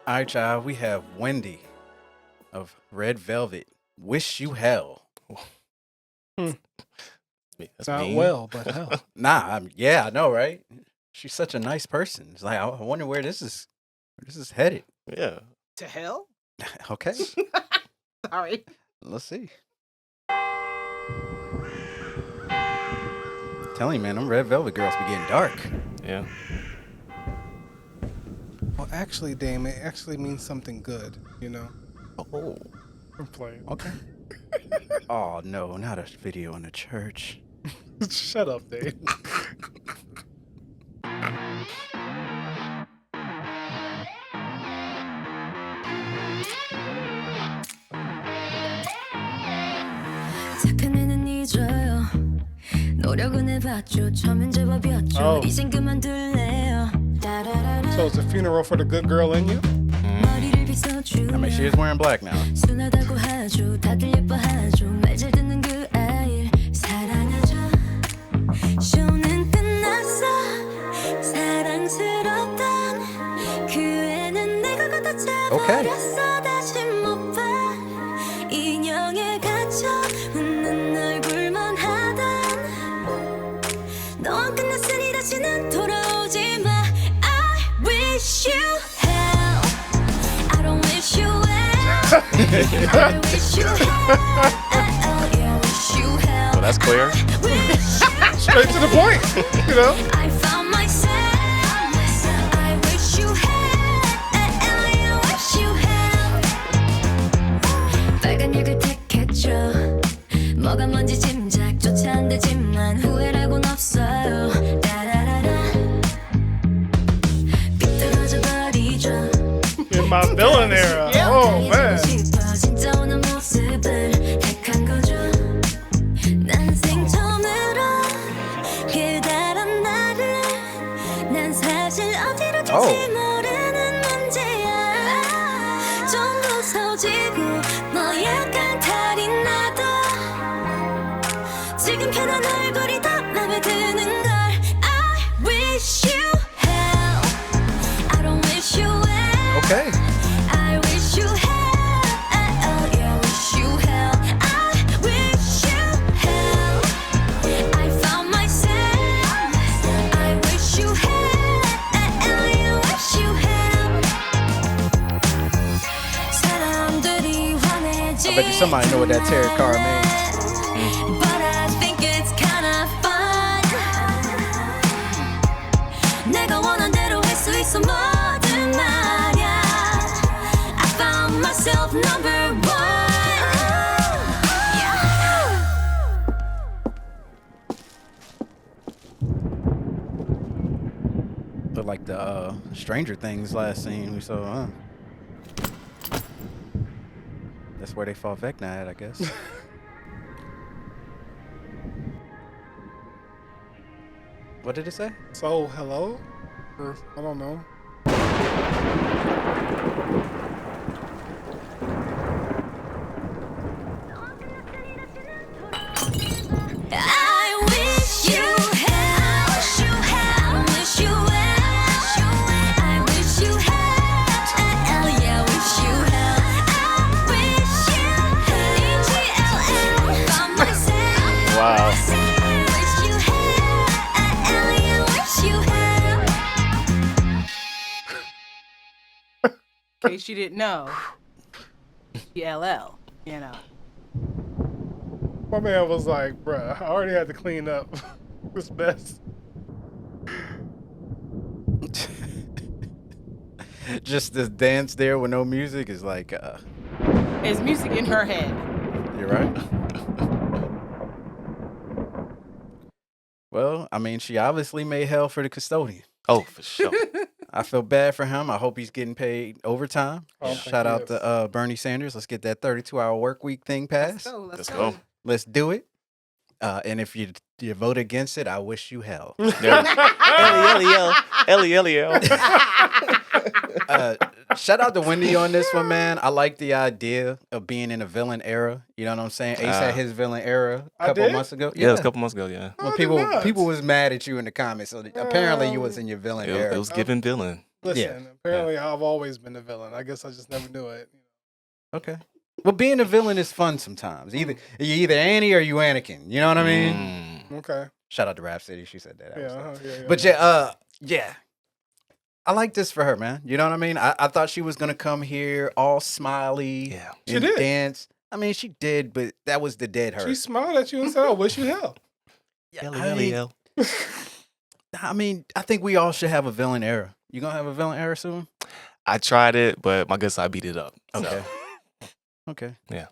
All right, y'all. We have Wendy of Red Velvet. Wish you hell. That's Not mean. well, but hell. Nah, yeah, I know, right? She's such a nice person. It's like I wonder where this is headed. Yeah. To hell? Okay, Sorry. let's see. Telling you, man, them Red Velvet girls be getting dark. Yeah. Well, actually, Dame, it actually means something good, Oh. I'm playing. Okay. Oh no, not a video in the church. Shut up, Dame. 착한 애는 잊어요. 노력은 해봤죠. 처음엔 제법이었죠. Oh. 이젠 그만둘래요. So it's a funeral for the good girl in you? 머리를 I 빗어주면 mean, she is wearing black now. 순하다고 하죠. 다들 예뻐하죠. 말 잘 듣는 그 아이를 사랑하죠. 쇼는 끝났어. 사랑스럽던 그 애는 내가 갖다 차버렸어. 다시 못 봐. 인형에 갇혀 웃는 얼굴만 하던 너와 끝났으니 다시는 돌아오지 마. I wish you hell. I don't wish you well. I wish you hell. Yeah, wish you hell. Well, that's clear. Straight to the point, I found myself. I wish you hell. Yeah, wish you hell. 빨간 약을 택했죠. 뭐가 뭔지 짐작조차 안 되지만 후회라곤 없어요. 따라라라. 삐뚤어져 버리죠. In my villain era. Oh, man. 진짜 오는 모습을 택한 거죠. 난생 처음으로 깨달은 나를 난 사실 어디로 튈지 모르는 문제야. 좀 무서워지고 너 약간 탈이 나도 지금 편한 얼굴이 더 맘에 드는 걸. I wish you hell. I don't wish you well. Okay. I wish you hell. Yeah, wish you hell. I wish you hell. I found myself. I wish you hell. Yeah, wish you hell. 사람들이 화내지. I bet you somebody know what that tarot card means. But I think it's kinda fun. 내가 원한 대로 할 수 있어 뭐든 말야. I found myself number one. Yeah. Look like the Stranger Things last scene we saw, huh? That's where they fought Vecna at, I guess. What did it say? So, hello? Or, I don't know. I wish you hell. Wish you hell. Wish you well. I wish you hell. Yeah, wish you hell. I wish you hell. EGLL. Found myself. Wow. Wish you hell. Yeah, wish you hell. In case you didn't know. ELL, My man was like, bruh, I already had to clean up this mess. Just this dance there with no music is like, There's music in her head. you're right. Well, I mean, she obviously made hell for the custodian. Oh, for sure. I feel bad for him. I hope he's getting paid overtime. Oh, Shout out yes. to Bernie Sanders. Let's get that 32-hour work week thing passed. Let's go. Let's do it. And if you vote against it, I wish you hell. L-E-L-E-L. Shout out to Wendy on this one, man. I like the idea of being in a villain era. You know what I'm saying? Ace had his villain era a I couple did? months ago. Yeah, it was a couple months ago, yeah. When I did not. people was mad at you in the comments. So apparently you was in your villain era. It was giving villain. Listen, apparently I've always been the villain. I guess I just never knew it. Okay. Well, being a villain is fun sometimes. You're either Annie or you Anakin. You know what I mean? Okay. Shout out to Rap City. She said that. That was Yeah, dope. But yeah. I like this for her, man. You know what I mean? I thought she was gonna come here all smiley. Yeah. She did. Dance. I mean, she did, but that was the dead her. She smiled at you and said, "I wish you hell." Yeah, I mean, I think we all should have a villain era. You gonna have a villain era soon? I tried it, but my good side beat it up. Okay. Okay. Yeah.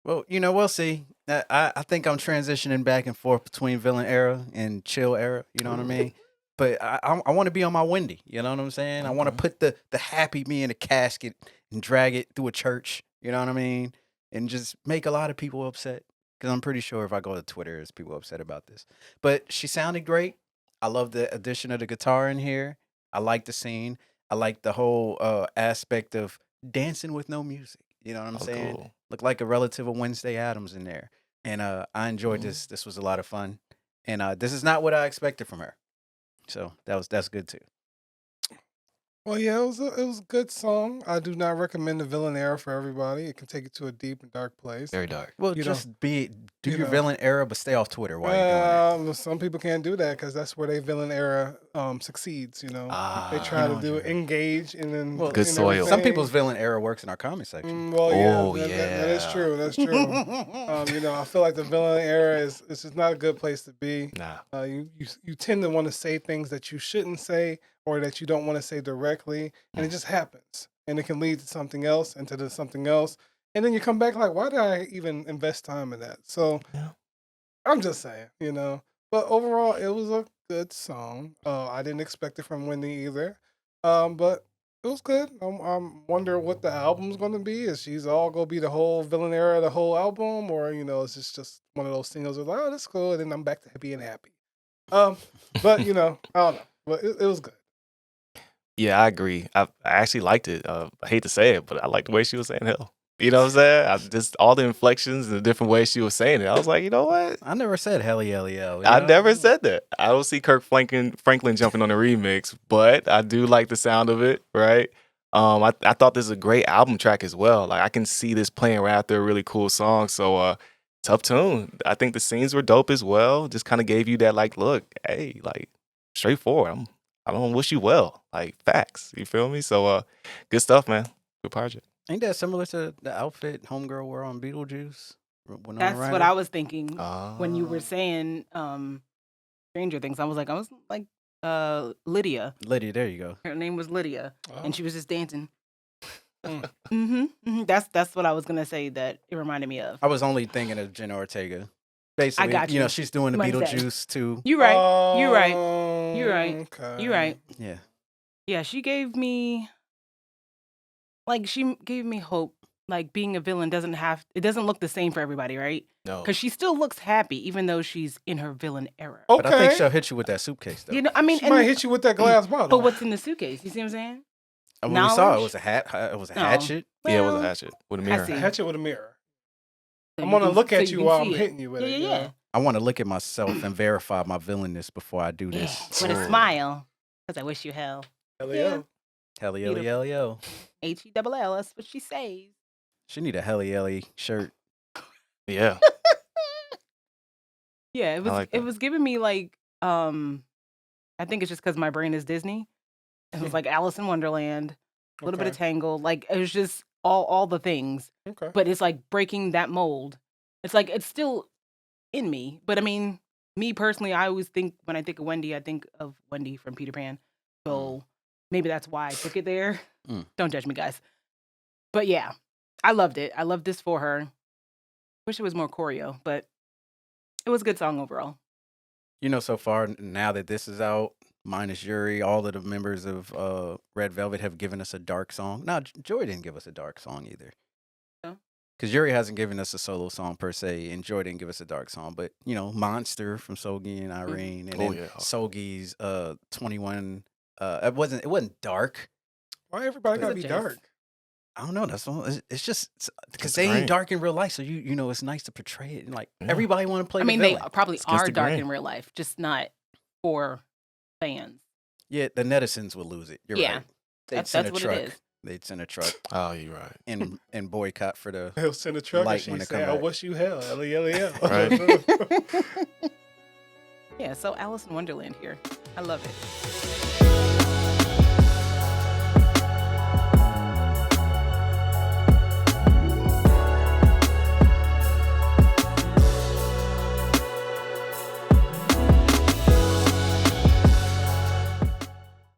Well, we'll see. I think I'm transitioning back and forth between villain era and chill era. You know what I mean? But I want to be on my Wendy. You know what I'm saying? I want to put the happy me in a casket and drag it through a church. You know what I mean? And just make a lot of people upset. Because I'm pretty sure if I go to Twitter, there's people upset about this. But she sounded great. I love the addition of the guitar in here. I like the scene. I like the whole aspect of dancing with no music. You know what I'm saying? Cool. Looked like a relative of Wednesday Addams in there. And I enjoyed this. This was a lot of fun. And this is not what I expected from her. So that's good too. Well, yeah, it was a good song. I do not recommend the villain era for everybody. It can take you to a deep and dark place. Very dark. Well, You just do you your know. villain era, but stay off Twitter while you're doing it. Some people can't do that because that's where their villain era succeeds. They try you know to what do you're right. engage and then Well, Good soil. Some people's villain era works in our comment section. Well, yeah, Oh, that is yeah. true. That's true. I feel like the villain era is just not a good place to be. Nah. You tend to want to say things that you shouldn't say or that you don't want to say directly, and it just happens, and it can lead to something else and to something else, and then you come back like, why did I even invest time in that? So Yeah. I'm just saying, But overall, it was a good song. I didn't expect it from Wendy either, but it was good. I'm wondering what the album's going to be. Is she's all going to be the whole villain era, the whole album, or is this just one of those singles where like, oh, that's cool, and then I'm back to being happy. But I don't know. But it was good. Yeah, I agree. I actually liked it. I hate to say it, but I like the way she was saying hell. You know what I'm saying? Just all the inflections and the different ways she was saying it. I was like, you know what? I never said hell yeah. I never said that. I don't see Kirk Franklin jumping on the remix, but I do like the sound of it, right? I thought this was a great album track as well. Like I can see this playing right after a really cool song. So tough tune. I think the scenes were dope as well. Just kind of gave you that like, look, hey, like straightforward. I don't wish you well. Like facts. You feel me? So good stuff, man. Good project. Ain't that similar to the outfit Homegirl wore on Beetlejuice? That's what I was thinking when you were Ah. saying Stranger Things. I was like Lydia. Lydia, there you go. Her name was Lydia, and she was just dancing. Mm. That's what I was gonna say. That it reminded me of. I was only thinking of Jenna Ortega. Basically, got you. she's doing the Like I said. Beetlejuice too. You're right. You're right. You're right. Okay. You're right. Yeah. Yeah, she gave me hope. Like being a villain it doesn't look the same for everybody, right? No. Because she still looks happy, even though she's in her villain era. Okay. But I think she'll hit you with that suitcase though. I mean, She might hit you with that glass bottle. but what's in the suitcase? You see what I'm saying? And when we saw it, knowledge? it was a hat. It was a No. hatchet. Yeah, it was Well, a hatchet with a I mirror. see. A hatchet with a mirror. So I'm you gonna can- look so at you can while see I'm it. hitting you with it. Yeah. I want to look at myself and verify my villainness before I do Yeah, this. with a smile. Because I wish you hell. Hell Yeah. yeah. Helly Beautiful. elly yo. HELL. That's what she says. She need a helly elly shirt. Yeah. Yeah, it like that. was giving me like I think it's just because my brain is Disney. It was like Alice in Wonderland, a little bit of Okay. Tangled. Like it was just all the things. Okay. But it's like breaking that mold. It's like it's still in me. But I mean, me personally, I always think when I think of Wendy, I think of Wendy from Peter Pan. So maybe that's why I took it there. Mm. Don't judge me, guys. But yeah, I loved it. I loved this for her. Wish it was more choreo, but it was a good song overall. So far now that this is out, minus Yuri, all of the members of Red Velvet have given us a dark song. No, Joy didn't give us a dark song either. No? Because Yuri hasn't given us a solo song per se, and Joy didn't give us a dark song. But Monster from Sogi and Irene, and Oh, then yeah. Sogi's 21. It wasn't dark. Why everybody gotta It's be a jazz. dark? I don't know. That's all. It's just because It's they great. ain't dark in real life, so it's nice to portray it. And like Yeah. everybody want to play. I the mean, they villain. probably It's against are the dark grain. in real life, just not for fans. Yeah, the netizens would lose it. You're Yeah, right. They'd that's send a what truck. it is. They'd send a truck Oh, you're right. and boycott for the He'll send a truck and light she when it say, come I back. wish you hell, L-E-L-E-L. Right. Yeah, so Alice in Wonderland here. I love it.